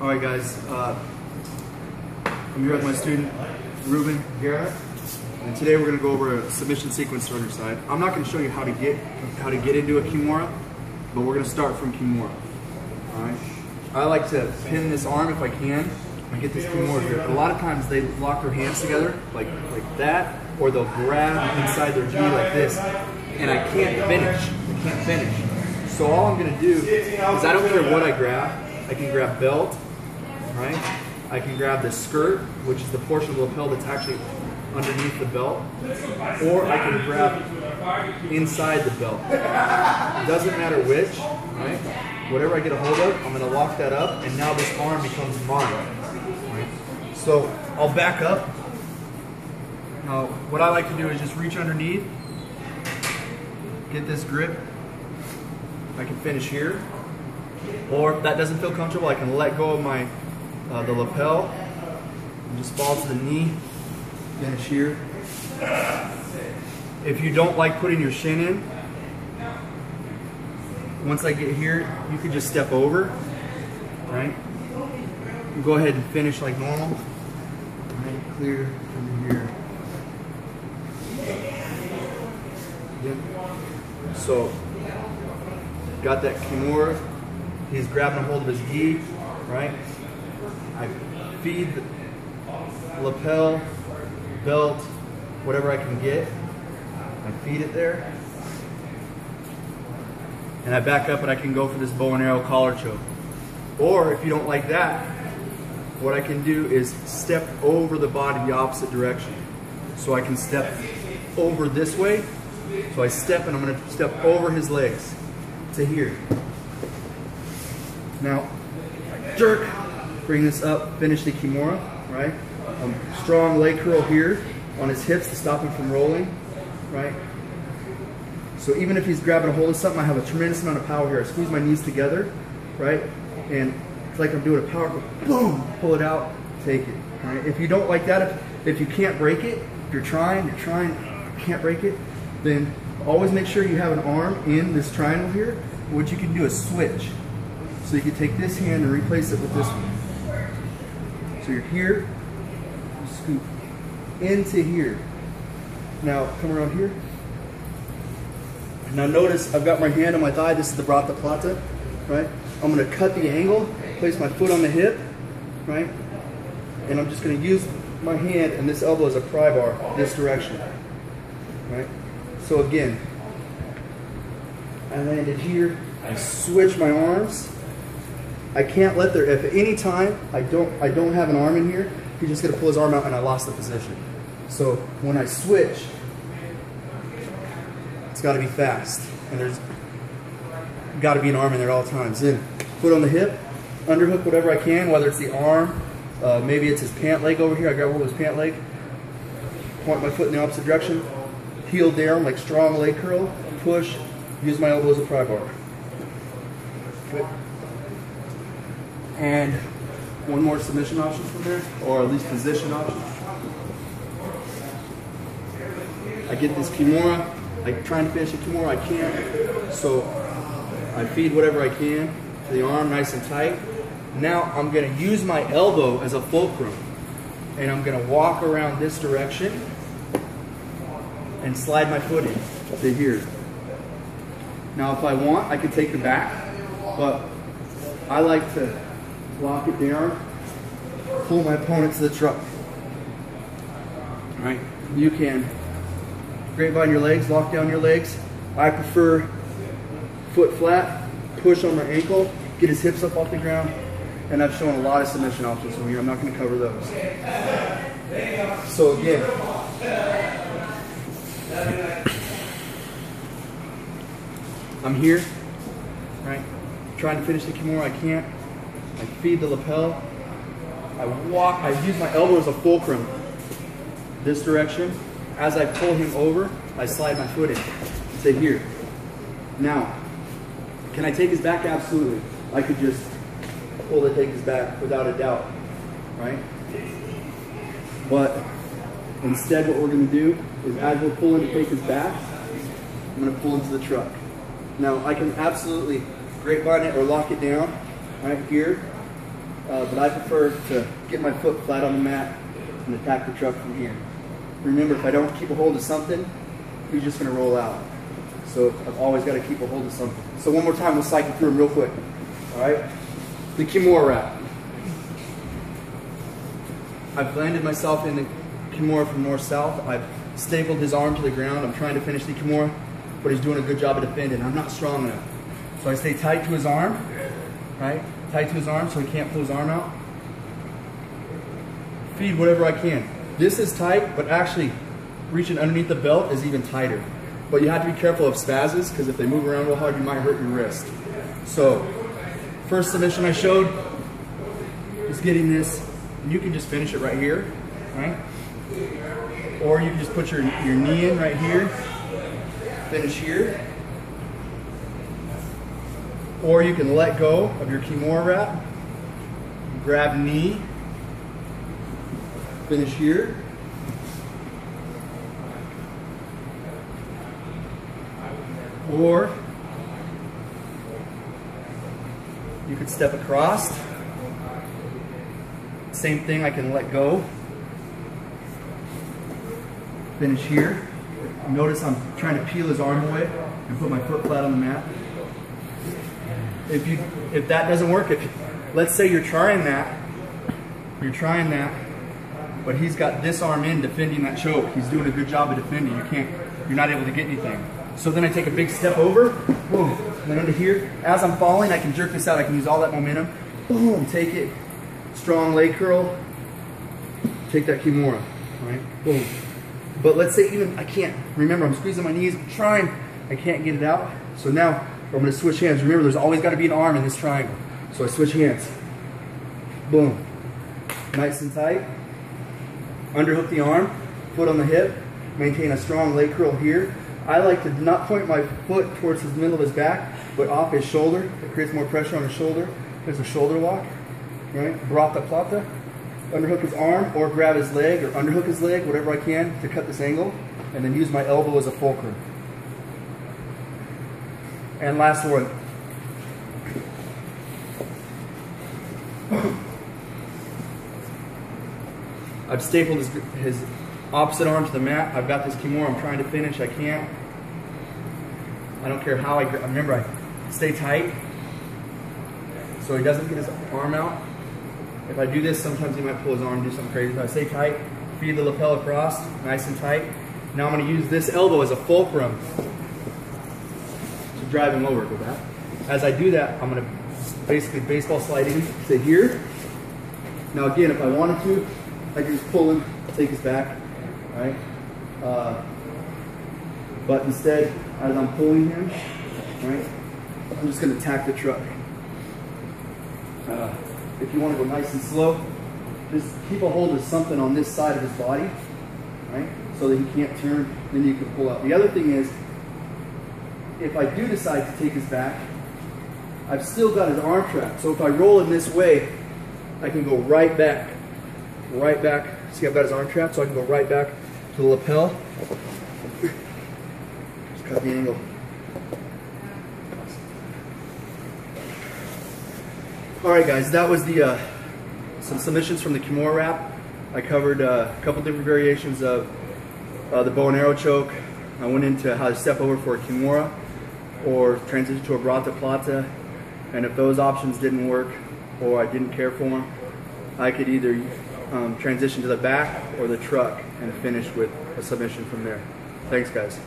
Alright guys, I'm here with my student Ruben Guerra, and today we're going to go over a submission sequence to underside. I'm not going to show you how to get into a Kimura, but we're going to start from Kimura. Alright, I like to pin this arm if I can and get this Kimura grip. A lot of times they lock their hands together like that, or they'll grab inside their gi like this, and I can't finish. So all I'm going to do is, I don't care what I grab. I can grab belt, right? I can grab the skirt, which is the portion of the lapel that's actually underneath the belt, or I can grab inside the belt. It doesn't matter which, right? Whatever I get a hold of, I'm going to lock that up, and now this arm becomes mine. Right? So I'll back up. Now, what I like to do is just reach underneath, get this grip. I can finish here. Or if that doesn't feel comfortable, I can let go of my the lapel and just fall to the knee, finish here. If you don't like putting your shin in, once I get here, you can just step over, right? Go ahead and finish like normal. Right, clear from here. Yep. So, got that Kimura. He's grabbing a hold of his gi, right? I feed the lapel, belt, whatever I can get. I feed it there. And I back up and I can go for this bow and arrow collar choke. Or if you don't like that, what I can do is step over the body the opposite direction. So I can step over this way. So I step and I'm going to step over his legs to here. Now, jerk, bring this up, finish the Kimura, right? Strong leg curl here on his hips to stop him from rolling, right? So even if he's grabbing a hold of something, I have a tremendous amount of power here. I squeeze my knees together, right? And it's like I'm doing a power, boom, pull it out, take it, right? If you don't like that, if you can't break it, if you're trying, can't break it, then always make sure you have an arm in this triangle here. What you can do is switch. So you can take this hand and replace it with this one. So you're here, you scoop into here. Now come around here. Now notice I've got my hand on my thigh. This is the brata plata, right? I'm going to cut the angle, place my foot on the hip, right? And I'm just going to use my hand and this elbow as a pry bar this direction, right? So again, I landed here. I switch my arms. I can't let there, if at any time I don't have an arm in here, he's just gonna pull his arm out and I lost the position. So when I switch, it's gotta be fast. And there's gotta be an arm in there at all times. Then foot on the hip, underhook whatever I can, whether it's the arm, maybe it's his pant leg over here, I grab hold of his pant leg, point my foot in the opposite direction, heel down like strong leg curl, push, use my elbow as a pry bar. Good. And one more submission option from there, or at least position option. I get this Kimura, I try and finish the Kimura, I can't, so I feed whatever I can to the arm nice and tight. Now I'm going to use my elbow as a fulcrum, and I'm going to walk around this direction and slide my foot in to here. Now if I want, I could take the back, but I like to lock it down, pull my opponent to the truck. All right, you can grapevine your legs, lock down your legs. I prefer foot flat, push on my ankle, get his hips up off the ground, and I've shown a lot of submission options from here. I'm not going to cover those. So again, I'm here, right? Trying to finish the Kimura, I can't. I feed the lapel. I walk, I use my elbow as a fulcrum this direction. As I pull him over, I slide my foot in to here. Now, can I take his back? Absolutely. I could just pull to take his back without a doubt, right? But instead what we're going to do is as we're pulling to take his back, I'm going to pull into the truck. Now I can absolutely grapevine it or lock it down right here. but I prefer to get my foot flat on the mat and attack the truck from here. Remember, if I don't keep a hold of something, he's just going to roll out. So I've always got to keep a hold of something. So one more time, we'll cycle through them real quick. All right? The Kimura wrap. I've landed myself in the Kimura from north-south. I've stapled his arm to the ground. I'm trying to finish the Kimura, but he's doing a good job of defending. I'm not strong enough. So I stay tight to his arm, right? Tight to his arm so he can't pull his arm out. Feed whatever I can. This is tight, but actually reaching underneath the belt is even tighter. But you have to be careful of spasms, because if they move around real hard, you might hurt your wrist. So, first submission I showed is getting this, and you can just finish it right here, right? Or you can just put your knee in right here, finish here. Or you can let go of your Kimura wrap, grab knee, finish here. Or you could step across. Same thing, I can let go. Finish here. Notice I'm trying to peel his arm away and put my foot flat on the mat. If that doesn't work, let's say you're trying that, but he's got this arm in defending that choke. He's doing a good job of defending. You're not able to get anything. So then I take a big step over, boom, then under here. As I'm falling, I can jerk this out. I can use all that momentum. Boom, take it. Strong leg curl. Take that Kimura, right? Boom. But let's say even I can't. Remember, I'm squeezing my knees, I'm trying. I can't get it out. So now I'm going to switch hands. Remember, there's always got to be an arm in this triangle. So I switch hands. Boom. Nice and tight. Underhook the arm, foot on the hip. Maintain a strong leg curl here. I like to not point my foot towards the middle of his back, but off his shoulder. It creates more pressure on his shoulder. There's a shoulder lock, right? Brata plata. Underhook his arm or grab his leg or underhook his leg, whatever I can to cut this angle, and then use my elbow as a fulcrum. And last one. I've stapled his opposite arm to the mat. I've got this Kimura. I'm trying to finish. I can't. I don't care how I remember, I stay tight so he doesn't get his arm out. If I do this, sometimes he might pull his arm and do something crazy. But I stay tight, feed the lapel across, nice and tight. Now I'm going to use this elbow as a fulcrum to drive him over with that. As I do that, I'm going to basically baseball slide in to here. Now again, if I wanted to, I can just pull him, take his back, right? But instead, as I'm pulling him, right, I'm just going to tack the truck. If you want to go nice and slow, just keep a hold of something on this side of his body, right, so that he can't turn, then you can pull out. The other thing is, if I do decide to take his back, I've still got his arm trapped. So if I roll him this way, I can go right back. See, I've got his arm trapped, so I can go right back to the lapel. Just cut the angle. All right, guys, that was the some submissions from the Kimura wrap. I covered a couple different variations of the bow and arrow choke. I went into how to step over for a Kimura or transition to a brata plata. And if those options didn't work or I didn't care for them, I could either transition to the back or the truck and finish with a submission from there. Thanks, guys.